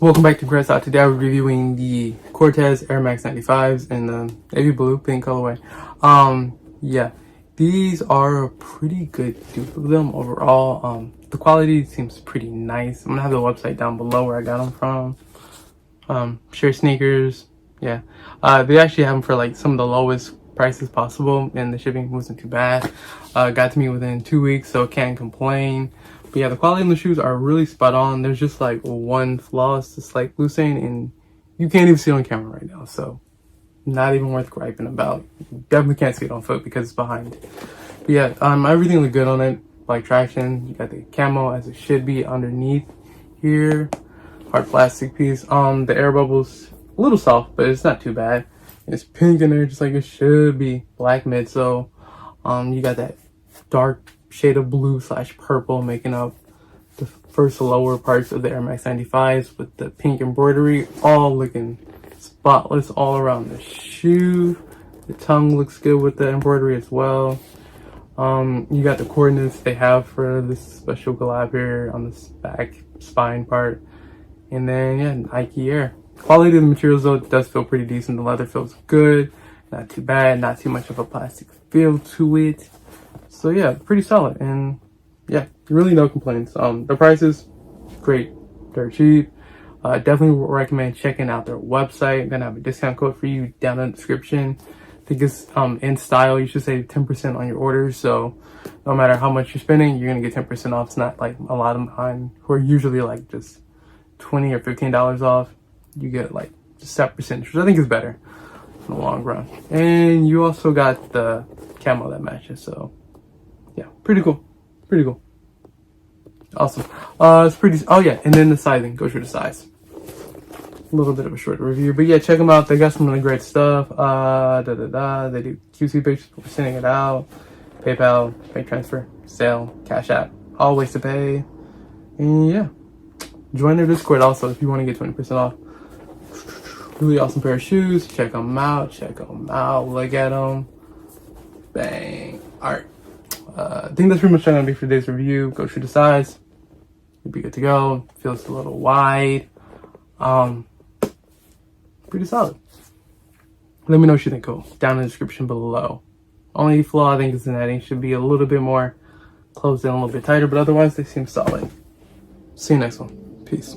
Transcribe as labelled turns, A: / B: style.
A: Welcome back to Corteiz. Today I'm reviewing the Corteiz Air Max 95s in the navy blue pink colorway. Yeah, these are a pretty good dupe of them overall. The quality seems pretty nice. I'm gonna have the website down below where I got them from. ShareSneakers. Yeah, they actually have them for like some of the lowest prices possible, and the shipping wasn't too bad. Got to me within 2 weeks, so can't complain. But yeah, the quality of the shoes are really spot on. There's just like one flaw, it's just like loosening, and you can't even see it on camera right now, so not even worth griping about. You definitely can't see it on foot because it's behind. But yeah, everything looked good on it. Like traction, you got the camo as it should be underneath here. Hard plastic piece. The air bubbles a little soft, but it's not too bad. It's pink in there just like it should be. Black midsole. You got that dark shade of blue / purple making up the first lower parts of the Air Max 95s with the pink embroidery, all looking spotless all around the shoe. The tongue looks good with the embroidery as well. You got the coordinates they have for this special collab here on this back spine part. And then yeah, Nike Air. Quality of the materials though does feel pretty decent. The leather feels good, not too bad, not too much of a plastic feel to it. So yeah, pretty solid, and yeah, really no complaints. The prices, great, they're cheap. Definitely recommend checking out their website. I'm gonna have a discount code for you down in the description. I think it's in style. You should save 10% on your orders. So no matter how much you're spending, you're gonna get 10% off. It's not like a lot of mine who are usually like just $20 or $15 off. You get like just that percentage, which I think is better in the long run. And you also got the camo that matches. So yeah, pretty cool. Pretty cool. Awesome. It's pretty. Oh yeah, and then the sizing. Go through the size. A little bit of a short review, but yeah, check them out. They got some really great stuff. They do QC pictures before sending it out. PayPal, bank transfer, sale, Cash App, all ways to pay. And yeah, join their Discord also if you want to get 20% off. Really awesome pair of shoes. Check them out. Check them out. Look at them. Bang. All right. I think that's pretty much going to be for today's review. Go through the size. You'll be good to go. Feels a little wide. Pretty solid. Let me know what you think down in the description below. Only flaw I think is the netting. Should be a little bit more closed in, a little bit tighter, but otherwise they seem solid. See you next one. Peace.